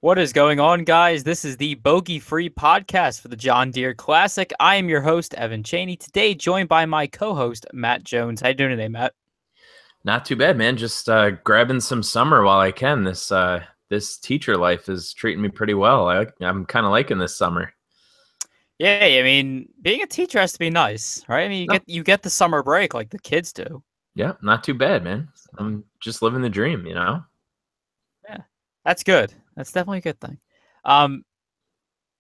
What is going on, guys? This is the Bogey Free podcast for the John Deere Classic. I am your host, Evan Cheney. Today, joined by my co-host, Matt Jones. How you doing today, Matt? Not too bad, man. Just grabbing some summer while I can. This teacher life is treating me pretty well. I'm kind of liking this summer. Yeah, I mean, being a teacher has to be nice, right? I mean, No. you get the summer break like the kids do. Yeah, not too bad, man. I'm just living the dream, you know? Yeah, that's good. That's definitely a good thing. Um,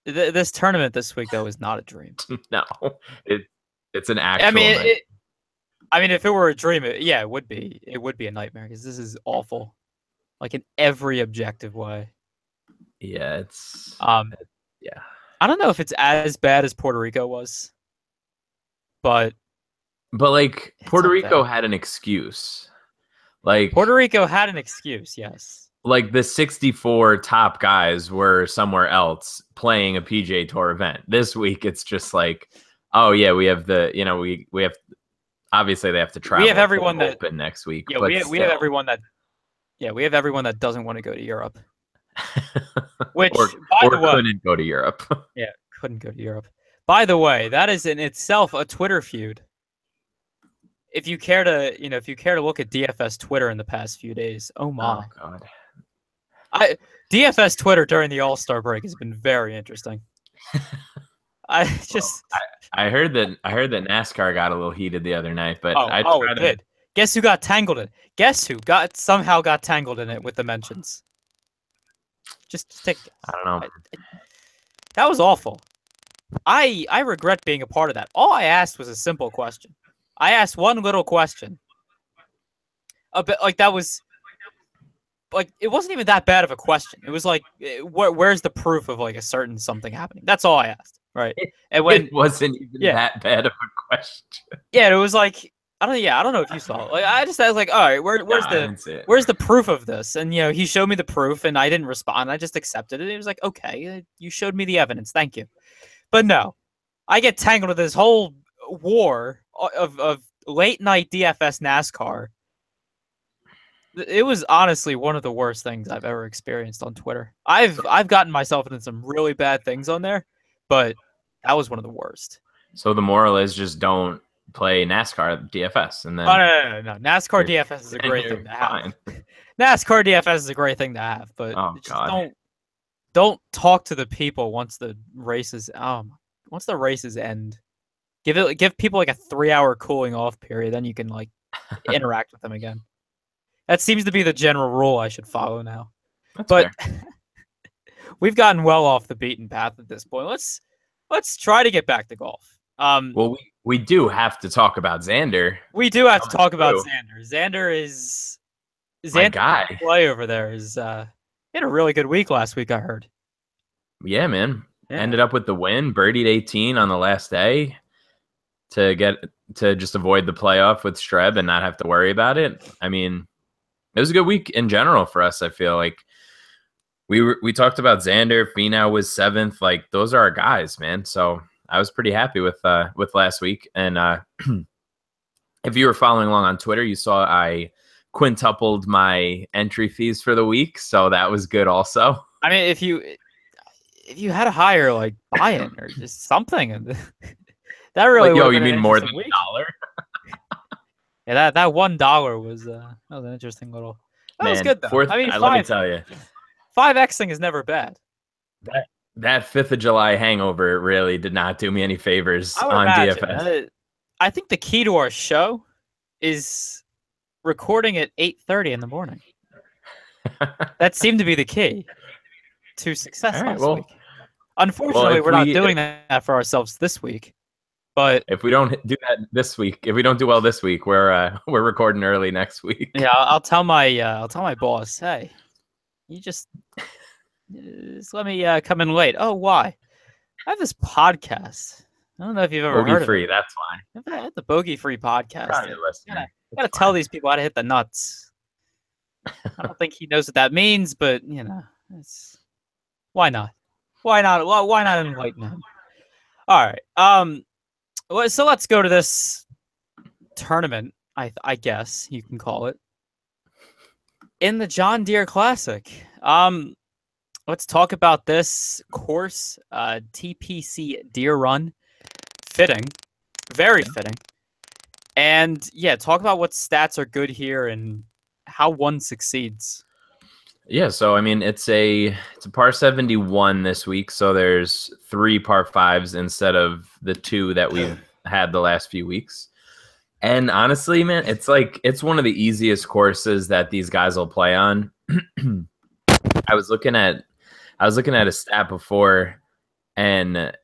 this tournament this week though is not a dream. No, it it's an I actual mean, night. if it were a dream, it would be. It would be a nightmare because this is awful, like in every objective way. Yeah, it's Um, yeah. I don't know if it's as bad as Puerto Rico was, but But like it's Puerto up Rico there. had an excuse. Like Puerto Rico had an excuse, yes. like the 64 top guys were somewhere else playing a PGA Tour event. This week it's just like, oh yeah, we have we have obviously they have to travel We have to the everyone that Open next week, yeah, but we have still. everyone that doesn't want to go to Europe. Which, or by the or way, couldn't go to Europe. yeah, couldn't go to Europe. By the way, that is in itself a Twitter feud. If you care to, if you care to look at DFS Twitter in the past few days, oh Oh my. God. DFS Twitter during the All-Star break has been very interesting. I Well, just I heard that NASCAR got a little heated the other night, but I it try to. did. Guess who got tangled in it? Guess who somehow got tangled in it with the mentions? Just take a I guess. don't know. That was awful. I regret being a part of that. All I asked was a simple question. I asked one little question. A bit like that was like it wasn't even that bad of a question. It was like where's the proof of like a certain something happening? That's all I asked, right? And when It wasn't even yeah, that bad of a question. yeah, it was like I don't know if you saw it. Like I was like, all right, No, I didn't see it. where's the proof of this? And he showed me the proof, and I didn't respond. I just accepted it. It was like, okay, you showed me the evidence, thank you. But no, I get tangled with this whole war of late night DFS NASCAR. It was honestly one of the worst things I've ever experienced on Twitter. I've gotten myself into some really bad things on there, but that was one of the worst. So the moral is just don't play NASCAR DFS, and then No. NASCAR DFS is a great thing to have. fine. NASCAR DFS is a great thing to have, but Oh just God. don't talk to the people once the races end. Give people like a 3-hour cooling off period, then you can like interact with them again. That seems to be the general rule I should follow now. That's But fair. we've gotten well off the beaten path at this point. Let's try to get back to golf. Well, we do have to talk about Xander. We do have to talk about True. Xander. My Xander guy. play over there is he had a really good week last week, I heard. Yeah, man. Yeah. Ended up with the win, birdied 18 on the last day to just avoid the playoff with Streb and not have to worry about it. I mean, it was a good week in general for us. I feel like we talked about Xander. Finau was 7th. Like those are our guys, man. So I was pretty happy with last week. And if you were following along on Twitter, you saw I quintupled my entry fees for the week, so that was good also. I mean, if you had a higher like buy-in or just something, that really would have been you mean an more than interesting week. $1? Yeah, that $1 was an interesting little. That was good though. I mean, let me tell you, 5Xing is never bad. that 5th of July hangover really did not do me any favors I would on imagine. DFS. I think the key to our show is recording at 8:30 in the morning. That seemed to be the key to success All right, last week. Unfortunately, if we're not doing that for ourselves this week. But if we don't do that this week, if we don't do well this week, we're recording early next week. yeah, I'll tell my boss, hey, you just let me come in late. Oh, why? I have this podcast. I don't know if you've ever heard free, of it. that's why. I have the Bogey Free podcast. Probably listening. Gotta tell these people how to hit the nuts. I don't think he knows what that means, but it's why not? Why not? Why not enlighten him? All right. So let's go to this tournament. I guess you can call it in the John Deere Classic. let's talk about this course, TPC Deer Run. Fitting, very fitting. And yeah, talk about what stats are good here and how one succeeds. Yeah, so I mean it's a par 71 this week, so there's 3 par 5s instead of the 2 that we've had the last few weeks. And honestly, man, it's one of the easiest courses that these guys will play on. I was looking at a stat before, and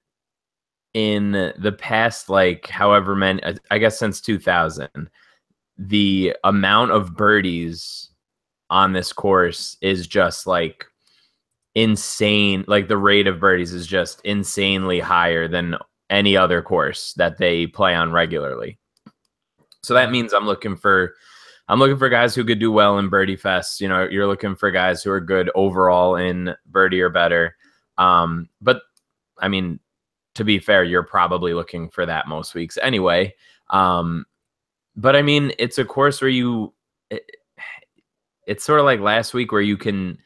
in the past, like however many, I guess since 2000, the amount of birdies on this course is just like insane. Like the rate of birdies is just insanely higher than any other course that they play on regularly. So that means I'm looking for guys who could do well in birdie fests. You know, you're looking for guys who are good overall in birdie or better. But I mean, to be fair, you're probably looking for that most weeks anyway. But I mean, it's a course where it's sort of like last week where you can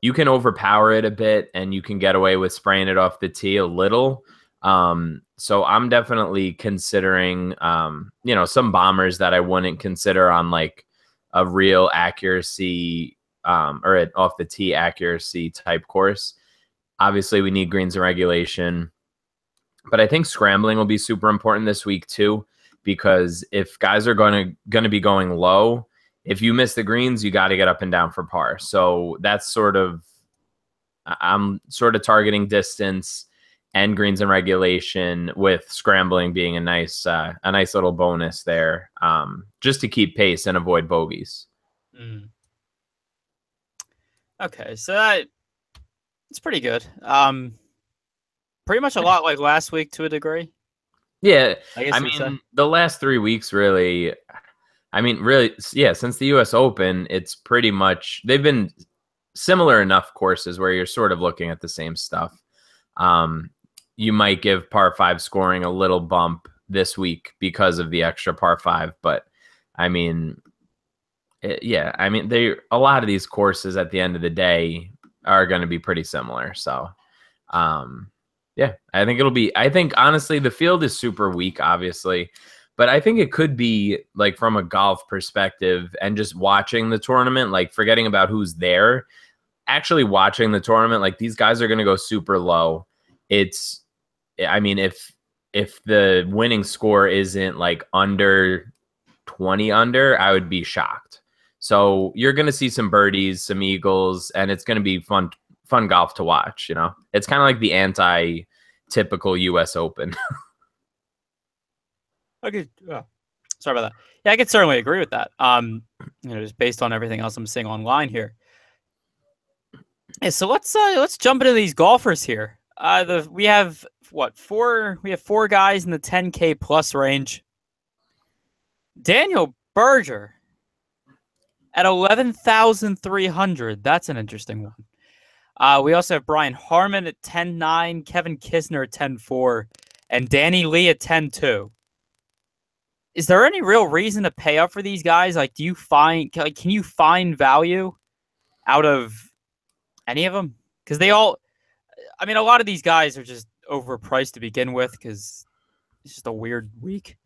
overpower it a bit and you can get away with spraying it off the tee a little. So I'm definitely considering, some bombers that I wouldn't consider on like a real accuracy, or an off the tee accuracy type course. Obviously we need greens and regulation, but I think scrambling will be super important this week too, because if guys are going to be going low, if you miss the greens, you got to get up and down for par. So that's I'm sort of targeting distance and greens and regulation, with scrambling being a nice little bonus there, just to keep pace and avoid bogeys. Okay, so it's pretty good. Pretty much a lot like last week to a degree. Yeah, I mean, the last 3 weeks really, yeah, since the U.S. Open, it's pretty much, they've been similar enough courses where you're sort of looking at the same stuff. You might give par 5 scoring a little bump this week because of the extra par 5, but I mean, a lot of these courses at the end of the day are going to be pretty similar. So, yeah, I think honestly, the field is super weak, obviously, but I think it could be like from a golf perspective and just watching the tournament, like forgetting about who's there, actually watching the tournament, like these guys are going to go super low. If the winning score isn't like under 20 under, I would be shocked. So you're going to see some birdies, some eagles, and it's going to be fun golf to watch. You know, it's kind of like the anti-typical U.S. Open. Okay, sorry about that. Yeah, I could certainly agree with that. Just based on everything else I'm seeing online here. Yeah, so let's jump into these golfers here. We have four guys in the 10K plus range. Daniel Berger at 11,300. That's an interesting one. We also have Brian Harman at 10.9, Kevin Kisner at 10.4, and Danny Lee at 10.2. Is there any real reason to pay up for these guys? Like, can you find value out of any of them? Because a lot of these guys are just overpriced to begin with because it's just a weird week.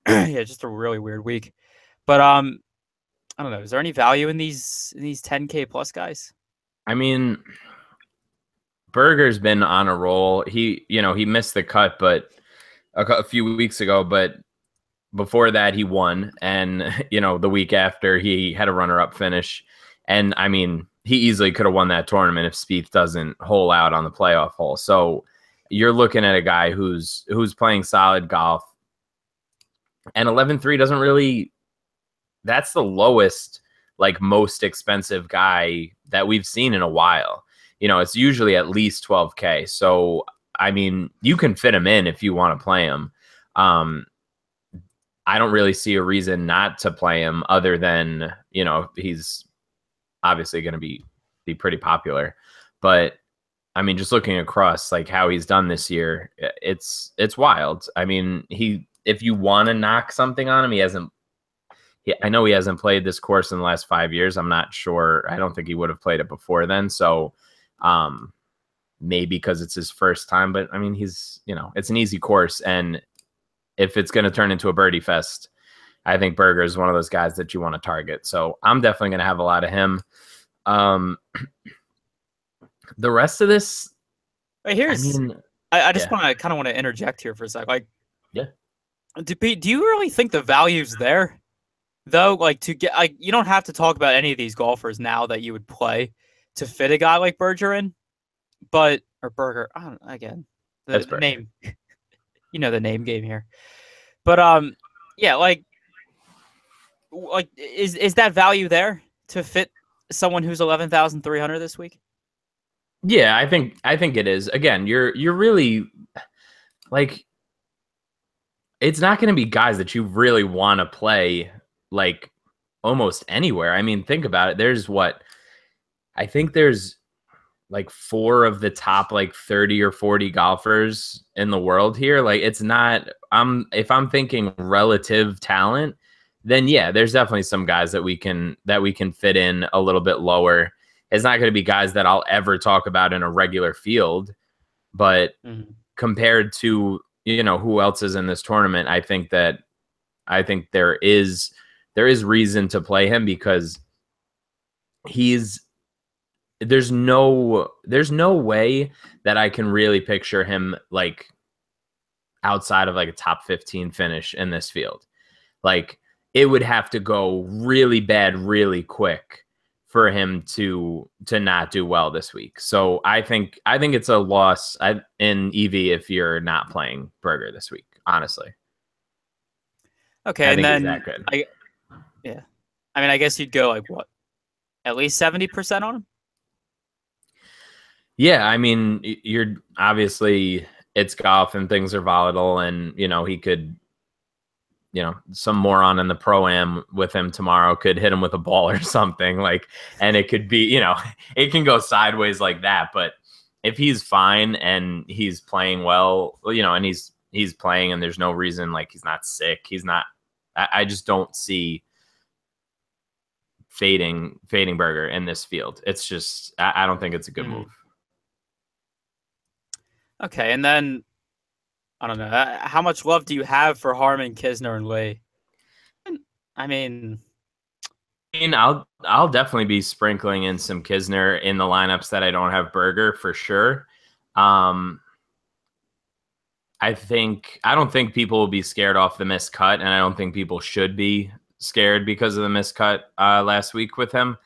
Yeah, just a really weird week. But I don't know. Is there any value in these 10K plus guys? I mean, Berger's been on a roll. He missed the cut, but a few weeks ago, but before that he won, and the week after he had a runner-up finish, and I mean, he easily could have won that tournament if Spieth doesn't hole out on the playoff hole. So you're looking at a guy who's playing solid golf, and 11.3 doesn't really. That's the lowest, like most expensive guy that we've seen in a while. It's usually at least 12K. So I mean, you can fit him in if you want to play him. I don't really see a reason not to play him other than, he's obviously going to be pretty popular. But I mean, just looking across like how he's done this year, it's wild. I mean, if you want to knock something on him, I know he hasn't played this course in the last 5 years. I'm not sure. I don't think he would have played it before then. So maybe because it's his first time. But I mean, he's, it's an easy course. And if it's going to turn into a birdie fest, I think Berger is one of those guys that you want to target. So I'm definitely going to have a lot of him. The rest of this, I just yeah. want to kind of want to interject here for a sec. Like, Yeah. do you really think the value's there? Though, like, to get, like, you don't have to talk about any of these golfers now that you would play to fit a guy like Berger in, or Berger. I don't, again, the name, the name game here. But yeah, like is that value there to fit someone who's 11,300 this week? Yeah, I think it is. Again, you're really like, it's not going to be guys that you really want to play like almost anywhere. I mean, think about it. I think there's like 4 of the top like 30 or 40 golfers in the world here. Like, it's not, if I'm thinking relative talent, then yeah, there's definitely some guys that we can fit in a little bit lower. It's not going to be guys that I'll ever talk about in a regular field, but compared to, who else is in this tournament, I think there is reason to play him because there's no way that I can really picture him like outside of like a top 15 finish in this field. Like, it would have to go really bad really quick for him to not do well this week. So I think it's a loss in EV if you're not playing Berger this week, honestly. Okay, and then that good. I mean, I guess you'd go like what? At least 70% on him? Yeah, I mean, you're obviously, it's golf and things are volatile, and he could, some moron in the pro-am with him tomorrow could hit him with a ball or something, like, and it could be, it can go sideways like that. But if he's fine and he's playing well, and he's playing and there's no reason, like, he's not sick, I just don't see fading Berger in this field. It's just, I don't think it's a good move. Okay, and then I don't know. How much love do you have for Harman, Kisner, and Lee? I mean, I'll definitely be sprinkling in some Kisner in the lineups that I don't have Berger for sure. I don't think people will be scared off the missed cut, and I don't think people should be scared because of the missed cut last week with him.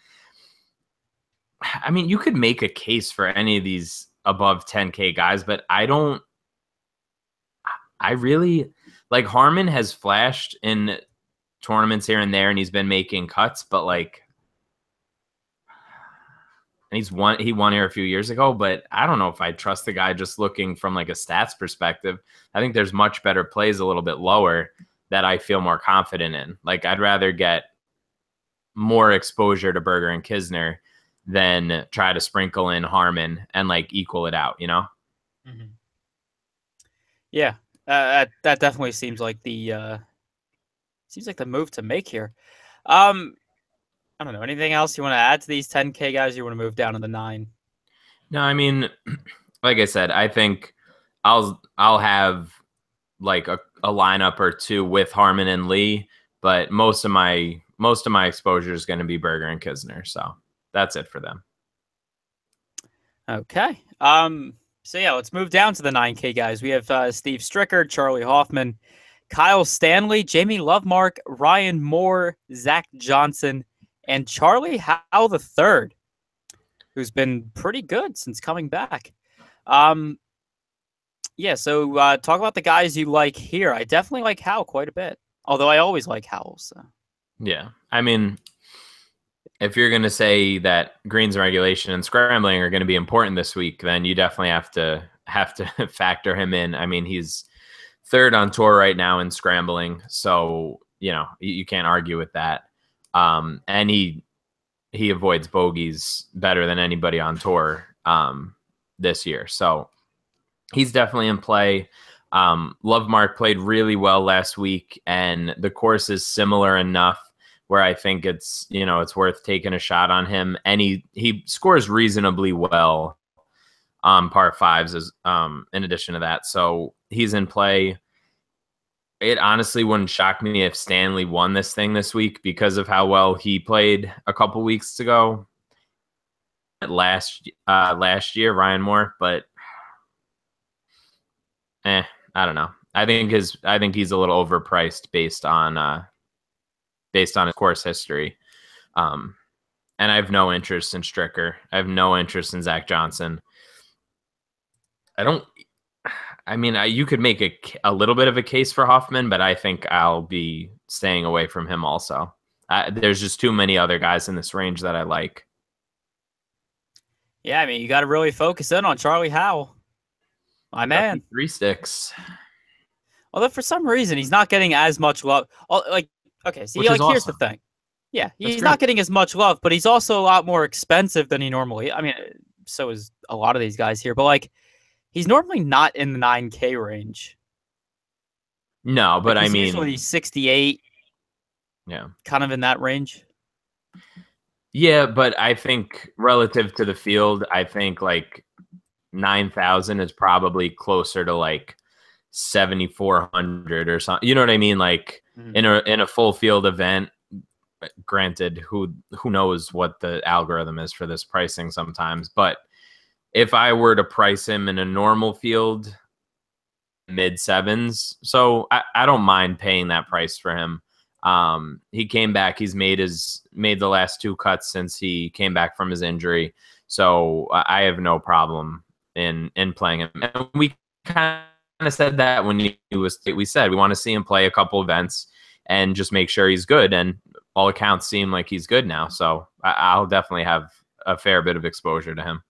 I mean, you could make a case for any of these above 10K guys, but I really like Harman has flashed in tournaments here and there, and he's been making cuts, but like, and he won here a few years ago, but I don't know if I trust the guy just looking from like a stats perspective. I think there's much better plays a little bit lower that I feel more confident in. Like, I'd rather get more exposure to Berger and Kisner than try to sprinkle in Harman and like equal it out, Mm-hmm. Yeah. That definitely seems like the move to make here. I don't know. Anything else you want to add to these 10K guys? You want to move down to the 9? No, I mean, like I said, I think I'll have like a lineup or two with Harman and Lee, but most of my exposure is going to be Berger and Kisner. So that's it for them. Okay. So yeah, let's move down to the 9K guys. We have Steve Stricker, Charlie Hoffman, Kyle Stanley, Jamie Lovemark, Ryan Moore, Zach Johnson, and Charlie Howell III, who's been pretty good since coming back. Yeah, so talk about the guys you like here. I definitely like Howell quite a bit, although I always like Howell. So. Yeah, I mean, if you're going to say that greens and regulation and scrambling are going to be important this week, then you definitely have to factor him in. I mean, he's 3rd on tour right now in scrambling, so you can't argue with that. And he avoids bogeys better than anybody on tour this year, so he's definitely in play. Lovemark played really well last week, and the course is similar enough where I think it's worth taking a shot on him. And he scores reasonably well par fives as in addition to that. So he's in play. It honestly wouldn't shock me if Stanley won this thing this week because of how well he played a couple weeks ago. Last year, Ryan Moore, but I don't know. I think he's a little overpriced based on his course history. And I have no interest in Stricker. I have no interest in Zach Johnson. You could make a little bit of a case for Hoffman, but I think I'll be staying away from him also. There's just too many other guys in this range that I like. Yeah, I mean, you got to really focus in on Charlie Howe. My man. 3 sticks. Although for some reason, he's not getting as much love. Here's the thing. Yeah, he's not getting as much love, but he's also a lot more expensive than he normally. I mean, so is a lot of these guys here, but he's normally not in the 9K range. No, but he's usually 68. Yeah, kind of in that range. Yeah, but I think relative to the field, I think 9,000 is probably closer to 7,400 or something. You know what I mean? In a full field event. Granted, who knows what the algorithm is for this pricing sometimes, but if I were to price him in a normal field, mid sevens, so I don't mind paying that price for him. He came back. He's made the last 2 cuts since he came back from his injury, so I have no problem in playing him. And we kind of said that when we said we want to see him play a couple events and just make sure he's good, and all accounts seem like he's good now. So I'll definitely have a fair bit of exposure to him.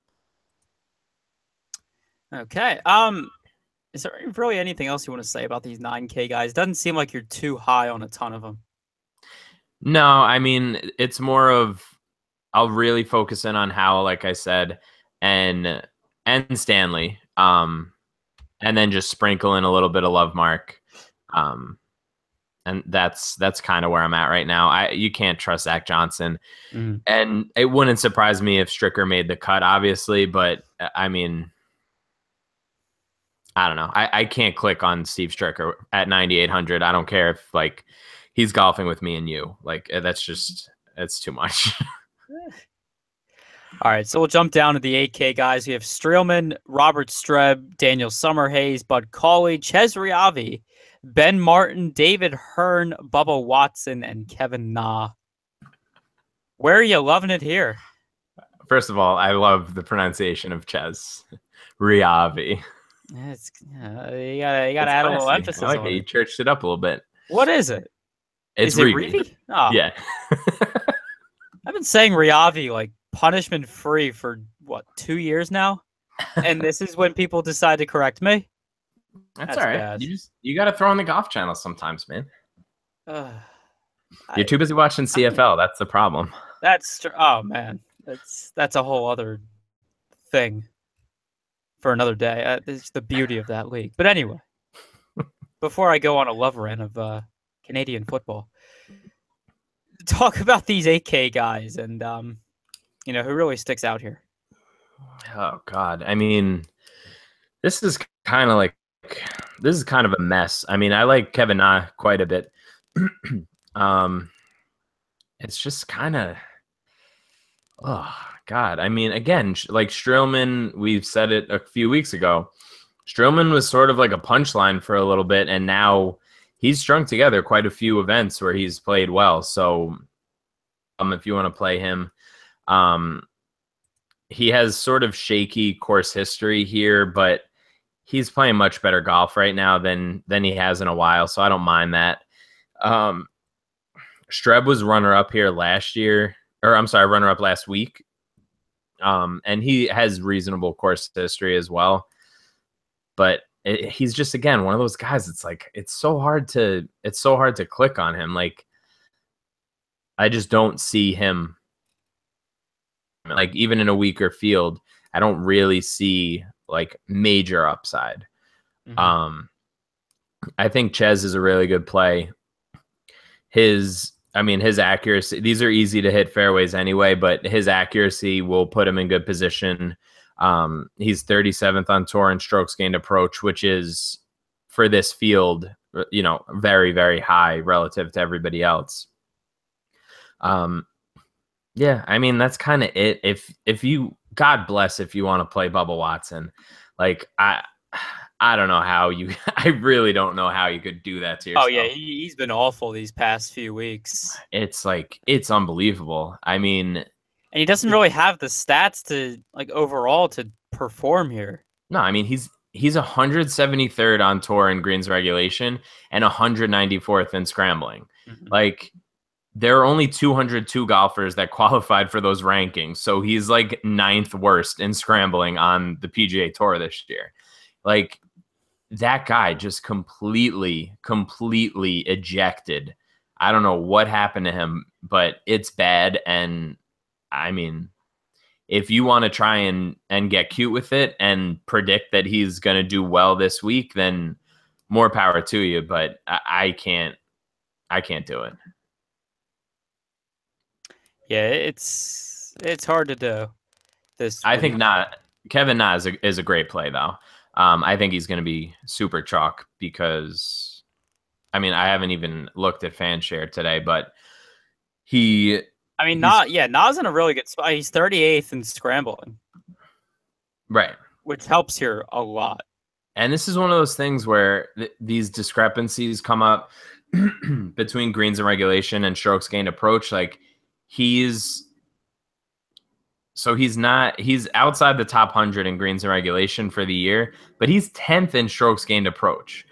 Okay. Is there really anything else you want to say about these 9K guys? Doesn't seem like you're too high on a ton of them. No, I mean, it's more of I'll really focus in on Howell, like I said, and Stanley, and then just sprinkle in a little bit of Love Mark. And that's kind of where I'm at right now. You can't trust Zach Johnson. And it wouldn't surprise me if Stricker made the cut, obviously, but I mean, I don't know. I can't click on Steve Stricker at 9,800. I don't care if he's golfing with me and you. It's too much. All right, so we'll jump down to the 8K guys. We have Streelman, Robert Streb, Daniel Summerhays, Bud Cauley, Ches Riavi, Ben Martin, David Hearn, Bubba Watson, and Kevin Na. Where are you loving it here? First of all, I love the pronunciation of Ches Riavi. You gotta add a little emphasis on it. You churched it up a little bit. What is it? Is it Riavi? Oh. Yeah. I've been saying Riavi punishment free for 2 years now, and this is when people decide to correct me. That's all right. Bad. You got to throw on the golf channel sometimes, man. You're too busy watching CFL. That's the problem. Oh man, that's a whole other thing for another day. It's the beauty of that league. But anyway, before I go on a love rant of Canadian football, talk about these 8K guys and who really sticks out here. Oh God, I mean, this is kind of a mess. I mean, I like Kevin Na quite a bit. It's just kind of, oh God. I mean, again, Streelman, we've said it a few weeks ago. Streelman was sort of like a punchline for a little bit, and now he's strung together quite a few events where he's played well. So, if you want to play him, he has sort of shaky course history here, but he's playing much better golf right now than he has in a while, so I don't mind that. Streb was runner-up here last year, or I'm sorry, runner-up last week, and he has reasonable course history as well. But he's just, again, one of those guys. It's so hard to click on him. I just don't see him. Even in a weaker field, I don't really see major upside. Mm-hmm. I think Ches is a really good play. His accuracy, these are easy to hit fairways anyway, but his accuracy will put him in good position He's 37th on tour in strokes gained approach, which is for this field, very, very high relative to everybody else. Yeah, I mean, that's kind of it. If you, God bless if you want to play Bubba Watson. Like, I don't know how you, I really don't know how you could do that to yourself. Oh yeah, he's been awful these past few weeks. It's like, it's unbelievable. I mean, and he doesn't really have the stats to like overall to perform here. No, I mean, he's 173rd on tour in greens regulation and 194th in scrambling. Mm-hmm. Like, there are only 202 golfers that qualified for those rankings. So he's like 9th worst in scrambling on the PGA Tour this year. Like, that guy just completely ejected. I don't know what happened to him, but it's bad. And I mean, if you want to try and get cute with it and predict that he's going to do well this week, then more power to you. But I can't do it. Yeah, it's hard to do. I think Kevin Na is a great play though. I think he's going to be super chalk because, I mean, I haven't even looked at fan share today, but Na's in a really good spot. He's 38th in scrambling. Right. Which helps here a lot. And this is one of those things where these discrepancies come up between greens and regulation and strokes gained approach. Like, he's outside the top 100 in greens and regulation for the year, but he's 10th in strokes gained approach.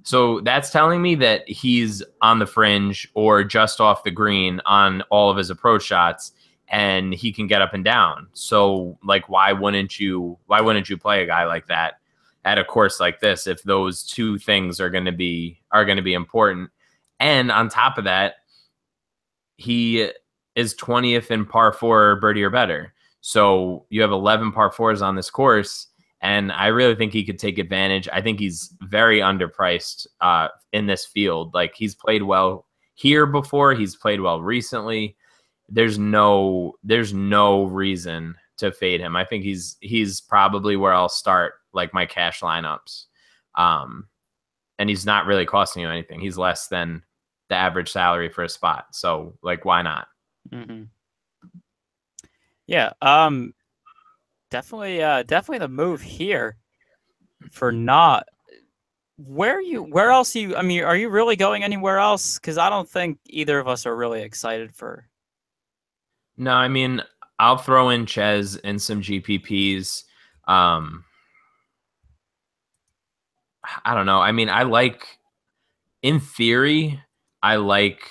So that's telling me that he's on the fringe or just off the green on all of his approach shots, and he can get up and down. So, like, why wouldn't you play a guy like that at a course like this if those two things are going to be important? And on top of that, he is 20th in par 4 birdie or better. So you have 11 par 4s on this course, and I really think he could take advantage. I think he's very underpriced in this field. Like, he's played well here before. He's played well recently. There's no reason to fade him. I think he's probably where I'll start like my cash lineups. And he's not really costing you anything. He's less than the average salary for a spot. So, like, why not? Mm-hmm. Yeah. Definitely the move here for not. Where else are you really going anywhere else? Because I don't think either of us are really excited for. No, I mean, I'll throw in Ches and some GPPs. I don't know. I mean, in theory, I like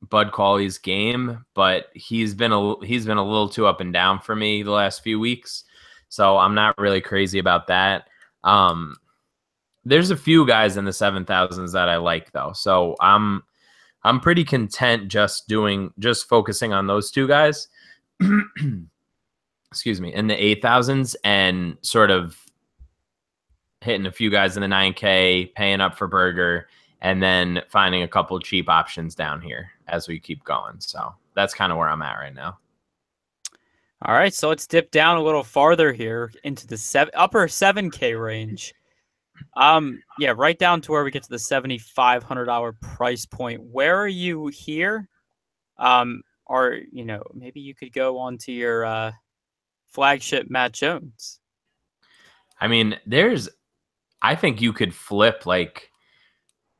Bud Cauley's game, but he's been a little too up and down for me the last few weeks. So I'm not really crazy about that. There's a few guys in the 7,000s that I like though. So I'm pretty content just focusing on those two guys. Excuse me, in the 8,000s and sort of hitting a few guys in the 9K, paying up for Berger, and then finding a couple cheap options down here as we keep going. So that's kind of where I'm at right now. All right, so let's dip down a little farther here into the upper 7K range. Yeah, right down to where we get to the $7,500 price point. Where are you here? Or maybe you could go on to your flagship Matt Jones. I mean, I think you could flip like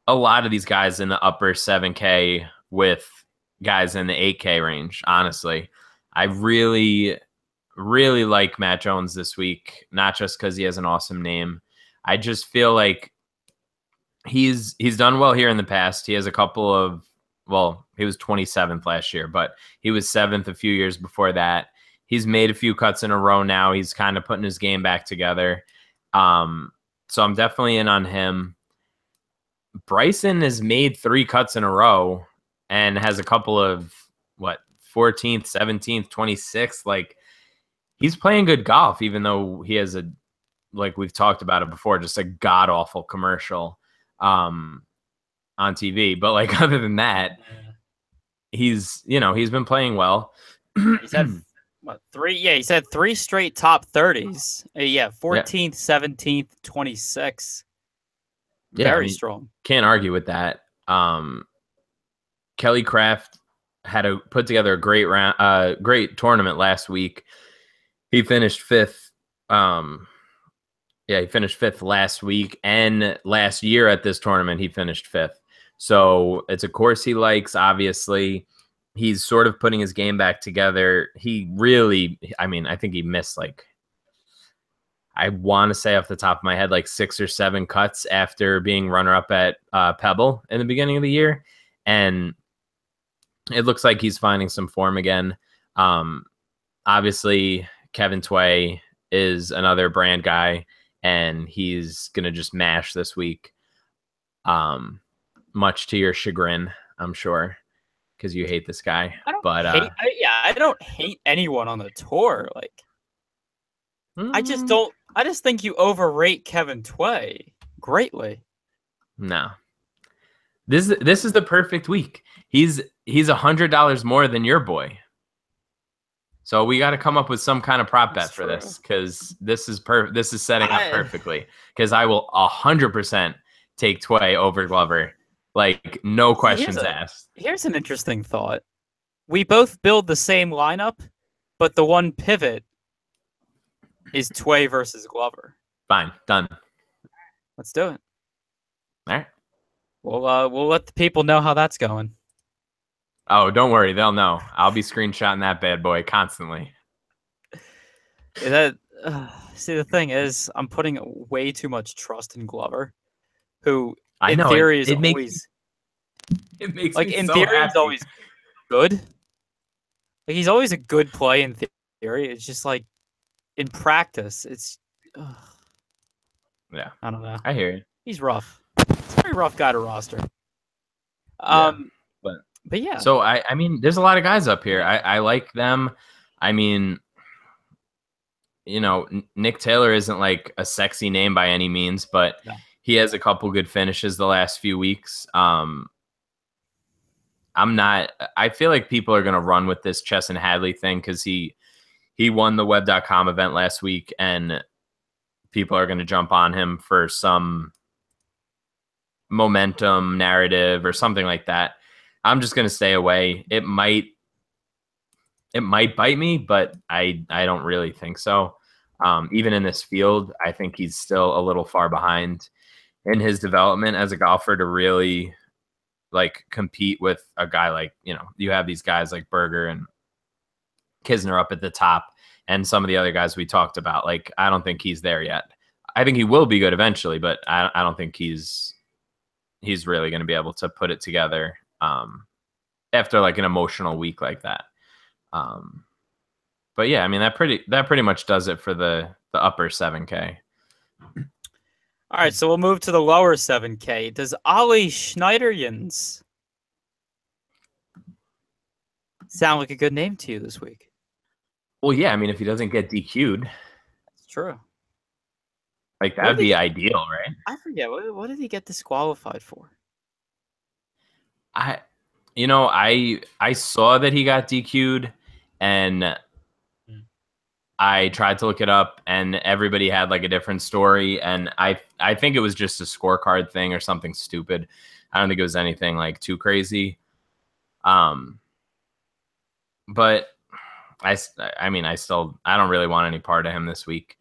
a lot of these guys in the upper 7K with guys in the 8K range. Honestly, I really, really like Matt Jones this week, not just because he has an awesome name. I just feel like he's done well here in the past. He has a couple of, he was 27th last year, but he was 7th a few years before that. He's made a few cuts in a row now. He's kind of putting his game back together. So I'm definitely in on him. Bryson has made 3 cuts in a row and has a couple of 14th, 17th, 26th. Like, he's playing good golf, even though he has like we've talked about it before, just a god awful commercial on TV. But like, other than that, he's been playing well. He's had what, three? Yeah, he said 3 straight top 30s. Yeah, 14th, 17th, 26th. Yeah, I Very mean, strong. can't argue with that. Kelly Craft put together a great tournament last week. He finished fifth. He finished fifth last week, and last year at this tournament, he finished fifth. So it's a course he likes, obviously. He's sort of putting his game back together. He really, I mean, I think he missed I want to say off the top of my head, 6 or 7 cuts after being runner-up at Pebble in the beginning of the year. And it looks like he's finding some form again. Obviously, Kevin Tway is another brand guy, and he's going to just mash this week, much to your chagrin, I'm sure, because you hate this guy. I don't hate anyone on the tour. I just mm, don't. I just think you overrate Kevin Tway greatly. no. This is the perfect week. He's $100 more than your boy. So we got to come up with some kind of prop bet for this, because this is setting up perfectly. Because I will 100% take Tway over Glover, no questions asked. Here's an interesting thought: we both build the same lineup, but the one pivot is Tway versus Glover. Fine, done. Let's do it. All right. We'll let the people know how that's going. Oh, don't worry, they'll know. I'll be screenshotting that bad boy constantly. See, the thing is, I'm putting way too much trust in Glover, who in theory is always. It makes me in so theory happy. He's always good. He's always a good play in theory. It's just in practice, it's. Yeah, I don't know. I hear you. He's rough. He's a very rough guy to roster. But yeah. So I mean, there's a lot of guys up here. I like them. I mean, Nick Taylor isn't a sexy name by any means, but he has a couple good finishes the last few weeks. I feel like people are going to run with this Chesson Hadley thing, because he won the web.com event last week, and people are going to jump on him for some momentum narrative or something like that. I'm just going to stay away. It might bite me, but I don't really think so. Even in this field, I think he's still a little far behind in his development as a golfer to really compete with a guy you have these guys like Berger and Kisner up at the top, and some of the other guys we talked about. I don't think he's there yet. I think he will be good eventually, but I don't think he's really going to be able to put it together after an emotional week like that. But yeah, I mean, that pretty much does it for the upper 7K. All right, so we'll move to the lower 7K. Does Ollie Schneiderjans sound like a good name to you this week? Well, yeah, I mean, if he doesn't get DQ'd. That's true. That would be ideal, right? I forget. What did he get disqualified for? I saw that he got DQ'd, and I tried to look it up, and everybody had a different story, and I think it was just a scorecard thing or something stupid. I don't think it was anything too crazy. But I don't really want any part of him this week.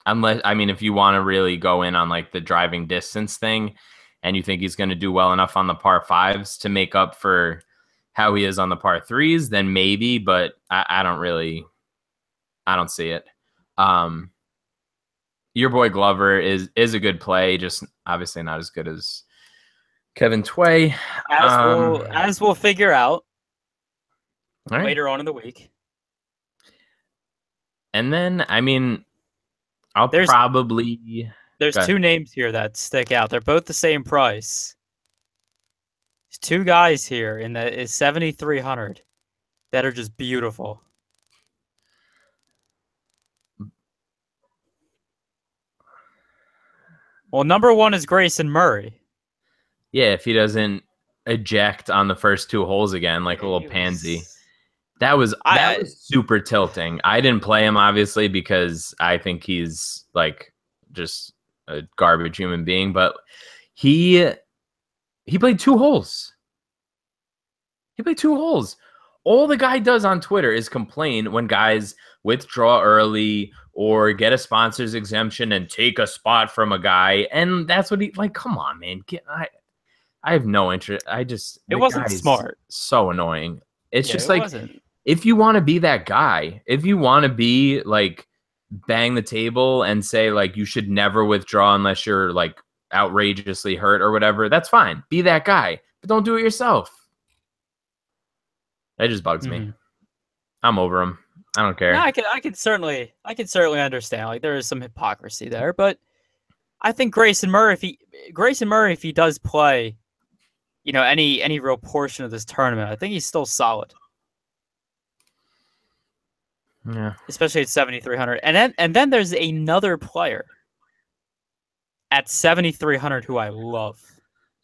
Unless, if you want to really go in on the driving distance thing, and you think he's going to do well enough on the par 5s to make up for how he is on the par 3s, then maybe, but I don't see it. Your boy Glover is a good play, just obviously not as good as Kevin Tway. As we'll figure out later on in the week. And then, there's two names here that stick out. They're both the same price. There's 2 guys here in the 7,300 that are just beautiful. Well, number 1 is Grayson Murray. Yeah, if he doesn't eject on the first 2 holes again like a little It pansy. was. That was I super tilting. I didn't play him obviously because I think he's like just a garbage human being, but he played 2 holes. He played 2 holes. All the guy does on Twitter is complain when guys withdraw early or get a sponsor's exemption and take a spot from a guy. And that's what he like. Come on, man. I have no interest. It The wasn't guy's smart. so annoying. It's Yeah, just it like, wasn't. if you want to be that guy, if you want to be like bang the table and say like you should never withdraw unless you're like outrageously hurt or whatever, that's fine. Be that guy, but don't do it yourself. That just bugs me. I'm over him. I don't care. No, I can certainly understand. Like there is some hypocrisy there, but I think Grayson Murray, if he does play, any real portion of this tournament, I think he's still solid. Yeah. Especially at 7,300. And then there's another player at 7,300 who I love.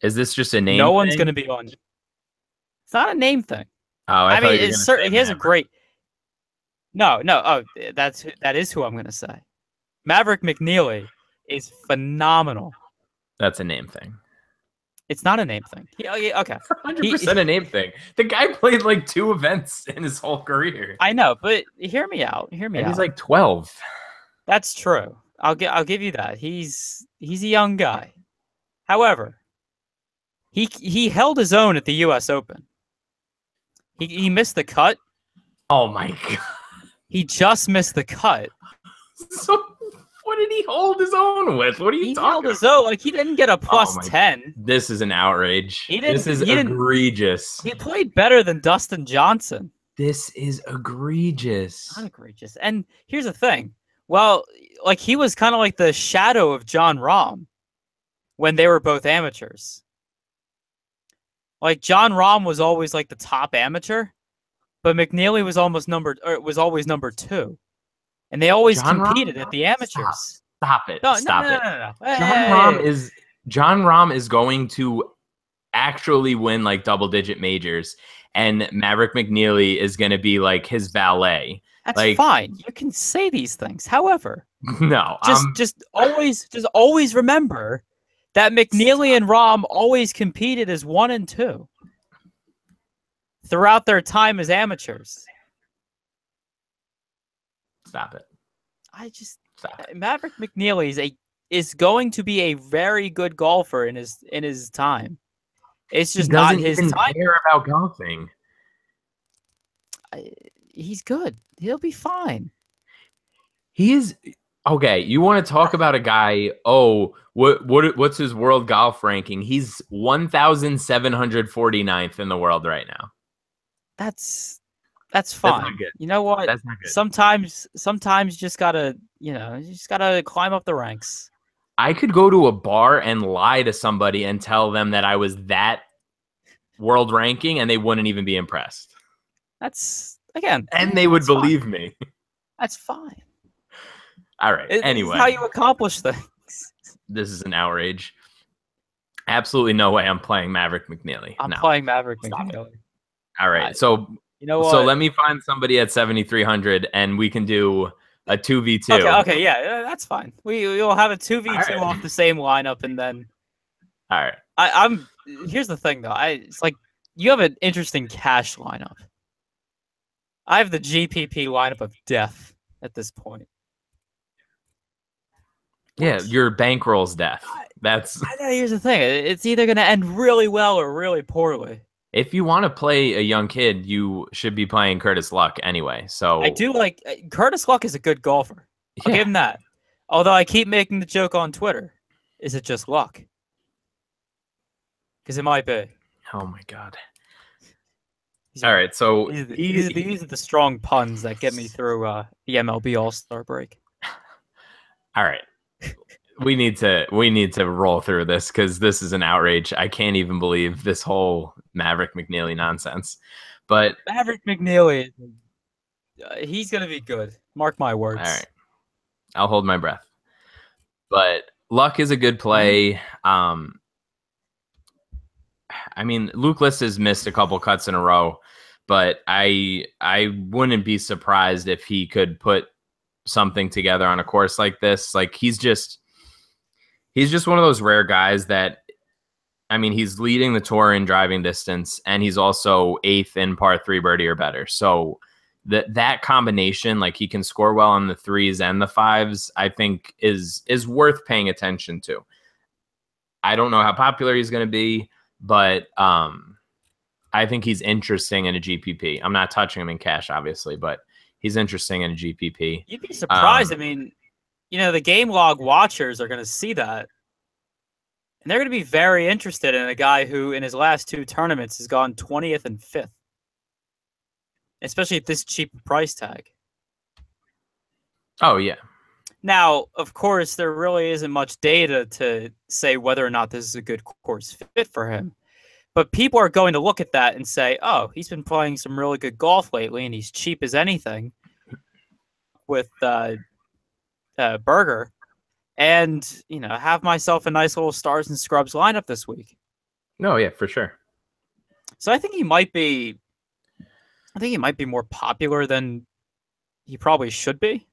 Is this just a name? No one's going to be on. It's not a name thing. Oh, I mean, it's certainly he has a great. No. Oh, that is who I'm going to say. Maverick McNeely is phenomenal. That's a name thing. It's not a name thing. Okay. 100% a name thing. The guy played like 2 events in his whole career. I know, but hear me out. He's like 12. That's true. I'll give you that. He's a young guy. However, he held his own at the U.S. Open. He missed the cut. Oh my god. He just missed the cut. So what did he hold his own with? What are you talking about? He held his own. Like he didn't get a plus 10. This is an outrage. This is egregious. He played better than Dustin Johnson. This is egregious. Not egregious. And here's the thing. Well, like he was kind of like the shadow of John Rahm when they were both amateurs. Like John Rahm was always like the top amateur, but McNeely was always number 2. And they always competed at the amateurs. Stop it. Stop it. No. John Rahm is going to actually win like double-digit majors, and Maverick McNeely is going to be like his valet. That's fine. You can say these things. However, no, just always remember that McNeely and Rahm always competed as 1 and 2 throughout their time as amateurs. Stop it. Maverick McNeely is going to be a very good golfer in his time. It's just not his time. He doesn't care about golfing. He's good. He'll be fine. He is okay. You want to talk about a guy? Oh, what's his world golf ranking? He's 1,749th in the world right now. That's fine. That's not good. You know what? That's not good. Sometimes you just gotta climb up the ranks. I could go to a bar and lie to somebody and tell them that I was that world ranking, and they wouldn't even be impressed. And they would believe me. That's fine. All right. Anyway, this is how you accomplish things. This is an outrage. Absolutely no way I'm playing Maverick McNeely. I'm playing Maverick McNeely. All right. So you know what? So let me find somebody at 7,300, and we can do a 2v2. Okay, yeah, that's fine. We'll have a 2v2 off the same lineup, and then. All right. I'm. Here's the thing, though. It's like you have an interesting cash lineup. I have the GPP lineup of death at this point. Yeah, your bankroll's death. That's. I know. Here's the thing. It's either going to end really well or really poorly. If you want to play a young kid, you should be playing Curtis Luck anyway. So I do like Curtis Luck is a good golfer. I'll give him that. Although I keep making the joke on Twitter, is it just luck? Because it might be. Oh my god! All right, so these are the strong puns that get me through the MLB All-Star break. All right. We need to roll through this because this is an outrage. I can't even believe this whole Maverick McNeely nonsense. But Maverick McNeely, he's gonna be good. Mark my words. All right, I'll hold my breath. But Luck is a good play. I mean, Luke List has missed a couple cuts in a row, but I wouldn't be surprised if he could put something together on a course like this. Like he's just one of those rare guys that, I mean, he's leading the tour in driving distance, and he's also 8th in par 3 birdie or better. So that combination, like he can score well on the 3s and the 5s, I think is worth paying attention to. I don't know how popular he's going to be, but I think he's interesting in a GPP. I'm not touching him in cash, obviously, but he's interesting in a GPP. You'd be surprised. I mean, the game log watchers are going to see that. And they're going to be very interested in a guy who, in his last 2 tournaments, has gone 20th and 5th. Especially at this cheap price tag. Oh, yeah. Now, of course, there really isn't much data to say whether or not this is a good course fit for him. But people are going to look at that and say, oh, he's been playing some really good golf lately, and he's cheap as anything with Berger. And, have myself a nice little stars and scrubs lineup this week. No, yeah, for sure. So I think he might be more popular than he probably should be.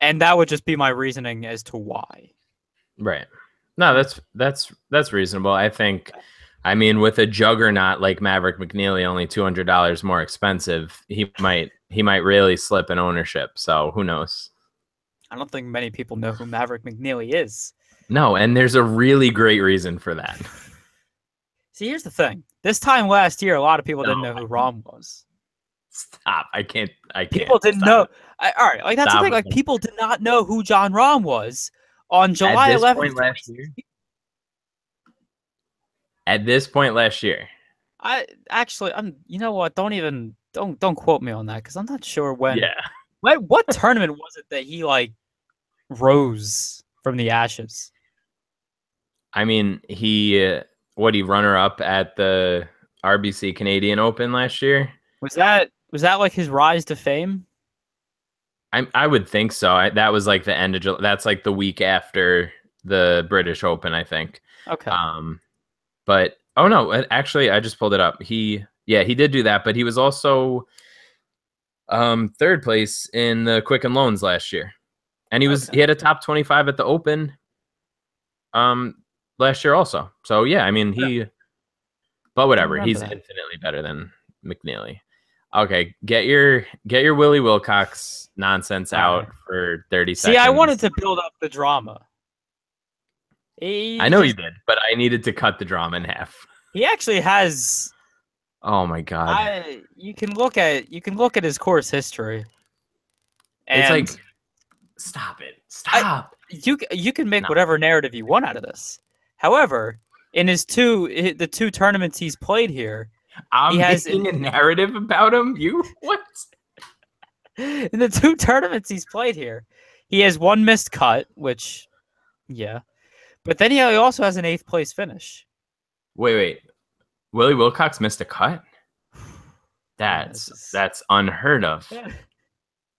And that would just be my reasoning as to why. Right. No, that's reasonable. I think, I mean, with a juggernaut like Maverick McNeely, only $200 more expensive, he might really slip in ownership. So who knows? I don't think many people know who Maverick McNeely is. No, and there's a really great reason for that. See, here's the thing. This time last year, a lot of people didn't know who Rahm was. Stop. I can't. People didn't know. All right, like that's the thing. Like people did not know who John Rahm was on July 11th. At this point last year. I'm. You know what? Don't quote me on that because I'm not sure when. Yeah. What tournament was it that he rose from the ashes? I mean, he runner up at the RBC Canadian Open last year? Was that like his rise to fame? I would think so. That was like the end of July. That's like the week after the British Open, I think. Okay. But oh no, actually, I just pulled it up. He did do that, but he was also 3rd place in the Quicken Loans last year, and he had a top 25 at the Open last year also. So yeah, I mean but whatever, he's infinitely better than McNeely. Okay, get your Willie Wilcox nonsense out for 30 seconds. See, I wanted to build up the drama. I know you did, but I needed to cut the drama in half. He actually has. Oh my god! You can look at his course history. And it's like, stop it! Stop. You can make whatever narrative you want out of this. However, in the 2 tournaments he's played here, I'm making a narrative about him. You what? In the 2 tournaments he's played here, he has 1 missed cut, which, yeah, but then he also has an 8th place finish. Wait. Willie Wilcox missed a cut? That's unheard of. Yeah.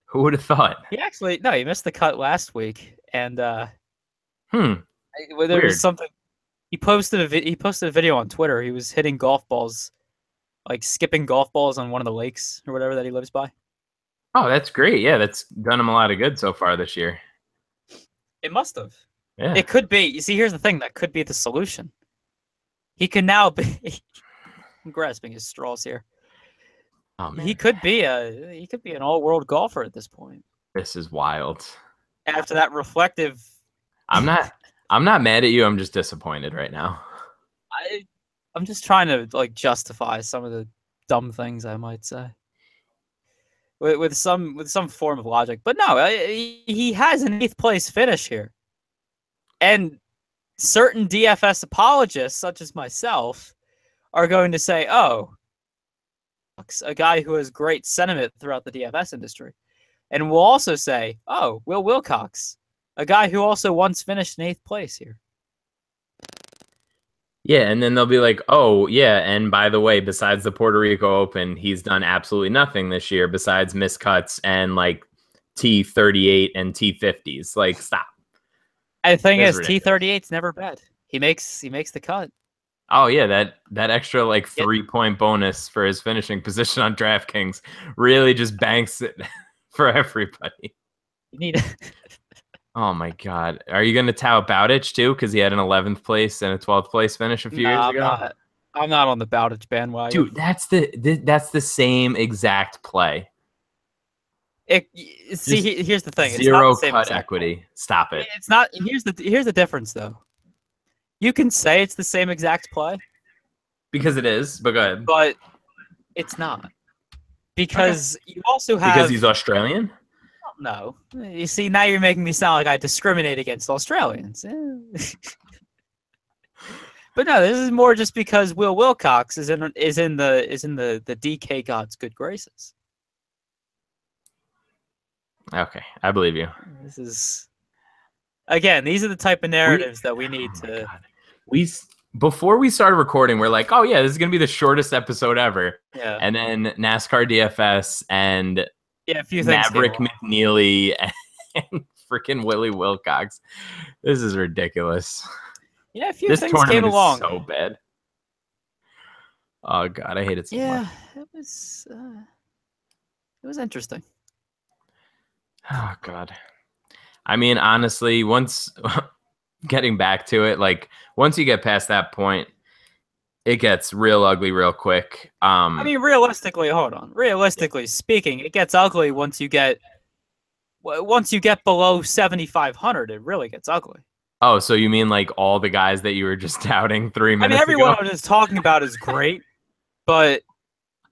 Who would have thought? He missed the cut last week, and there Weird. was something. He posted a video on Twitter. He was hitting golf balls, like skipping golf balls on one of the lakes or whatever that he lives by. Oh, that's great. Yeah, that's done him a lot of good so far this year. It must have. Yeah. It could be. You see, here's the thing. That could be the solution. He can now be. I'm grasping his straws here. Oh, man. He could be an all-world golfer at this point. This is wild. After that reflective. I'm not mad at you. I'm just disappointed right now. I'm just trying to justify some of the dumb things I might say with some form of logic. But no, he has an 8th place finish here, and certain DFS apologists, such as myself, are going to say, "Oh, a guy who has great sentiment throughout the DFS industry," and we'll also say, "Oh, Will Wilcox, a guy who also once finished in 8th place here." Yeah, and then they'll be like, "Oh, yeah, and by the way, besides the Puerto Rico Open, he's done absolutely nothing this year besides miscuts and T38 and T50s." Like, stop. And the thing is, T38's never bad. He makes the cut. Oh yeah, that extra like Get- 3-point bonus for his finishing position on DraftKings really just banks it for everybody. You need. Oh my God, are you going to tout Bowditch too? Because he had an 11th place and a 12th place finish a few No, years I'm ago. not. I'm not on the Bowditch bandwagon. Dude, that's the same exact play. Here's the thing. It's not Zero the same cut exact equity. play. Stop it. It's not. Here's the difference though. You can say it's the same exact play, Because it is, but go ahead. but it's not because you also have Because he's Australian? no. You see, now you're making me sound like I discriminate against Australians. But no, this is more just because Will Wilcox is in the DK God's good graces. Okay, I believe you. This is again, these are the type of narratives that we need to. God. Before we started recording, we're like, oh yeah, this is gonna be the shortest episode ever. Yeah. And then NASCAR DFS and A few things. Maverick McNeely and freaking Willie Wilcox. This is ridiculous. Yeah, a few this things tournament came along. Is so bad. Oh God, I hate it so much. Yeah, it was interesting. Oh God. I mean, honestly, once getting back to it, like once you get past that point, it gets real ugly real quick. I mean, realistically speaking, it gets ugly once you get below 7,500. It really gets ugly. Oh, so you mean like all the guys that you were just doubting 3 minutes ago? I mean, everyone I was just talking about is great, but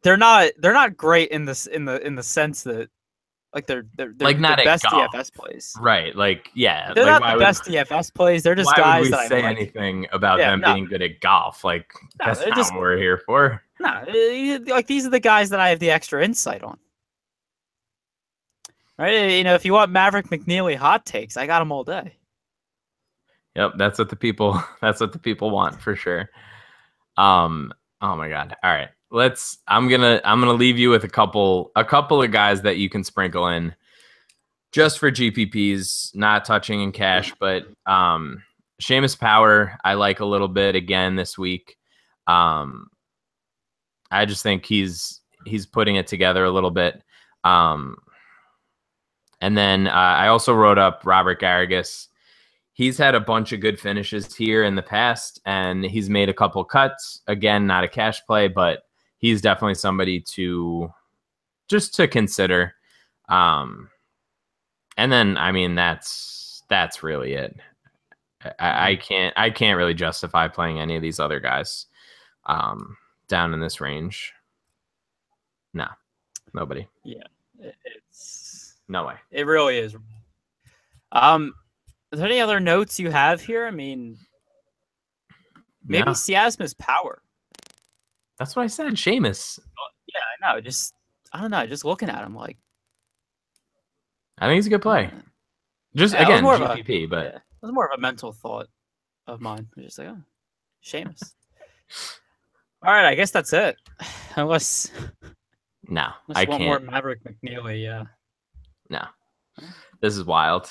they're not great in the sense that like they're like not the best golf. DFS plays. Right. Like, yeah. They're like, not the best DFS plays. They're just why guys would we that say I like. Anything about them being good at golf. Like, that's not what we're here for. No, like these are the guys that I have the extra insight on. Right? You know, if you want Maverick McNeely hot takes, I got them all day. Yep, that's what the people want for sure. Oh my God. All right. I'm gonna leave you with a couple of guys that you can sprinkle in just for GPPs, not touching in cash, but Seamus Power I like a little bit again this week. I just think he's putting it together a little bit. And then I also wrote up Robert Garrigus. He's had a bunch of good finishes here in the past, and he's made a couple cuts. Again, not a cash play, but he's definitely somebody to consider. And then, I mean, that's really it. I can't really justify playing any of these other guys down in this range. No, nobody. Yeah, it's no way. It really is. Is there any other notes you have here? I mean, maybe Seamus Power. That's what I said, Seamus. Yeah, I know. I don't know. Just looking at him, like, I think he's a good play. Again, GPP, but it was more of a mental thought of mine. I was just like, oh, Seamus. All right, I guess that's it. Unless I can't. More Maverick McNeely, yeah. No, this is wild.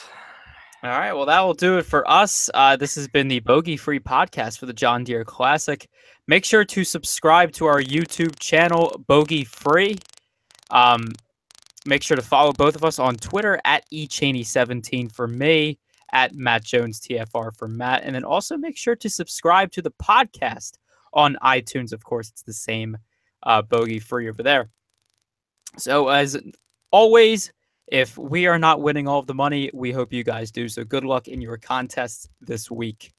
All right, well, that will do it for us. This has been the Bogey Free Podcast for the John Deere Classic. Make sure to subscribe to our YouTube channel, Bogey Free. Make sure to follow both of us on Twitter at eChaney17 for me, at Matt Jones TFR for Matt. And then also make sure to subscribe to the podcast on iTunes. Of course, it's the same Bogey Free over there. So as always, if we are not winning all of the money, we hope you guys do. So good luck in your contests this week.